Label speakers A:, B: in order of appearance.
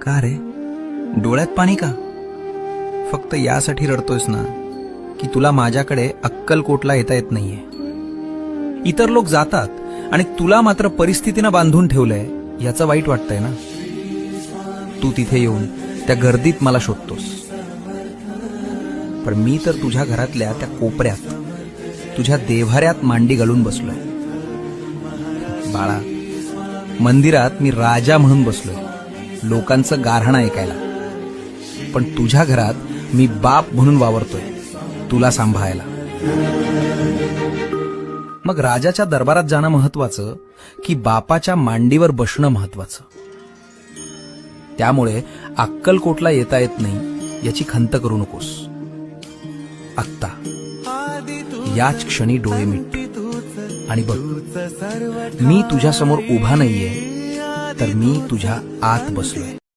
A: का रे, डोळ्यात पाणी का? फक्त यासाठी रडतोयस ना की तुला माझ्याकडे अक्कलकोटला येता येत नाहीये. इतर लोक जातात आणि तुला मात्र परिस्थितीनं बांधून ठेवलंय याचं वाईट वाटतंय ना. तू तिथे येऊन त्या गर्दीत मला शोधतोस, पण मी तर तुझ्या घरातल्या त्या कोपऱ्यात तुझ्या देव्हाऱ्यात मांडी घालून बसलोय. बाळा, मंदिरात मी राजा म्हणून बसलोय, लोकांचं गाऱ्हाणं ऐकायला. पण तुझ्या घरात मी बाप म्हणून वावरतोय, तुला सांभाळायला. मग राजाच्या दरबारात जाणं महत्वाचं की बापाच्या मांडीवर बसणं महत्वाचं? त्यामुळे अक्कलकोटला येता येत नाही याची खंत करू नकोस. आत्ता याच क्षणी डोळे मिट आणि बघ, मी तुझ्या समोर उभा नाहीये, तर मी तुझ्या आत बसलोय.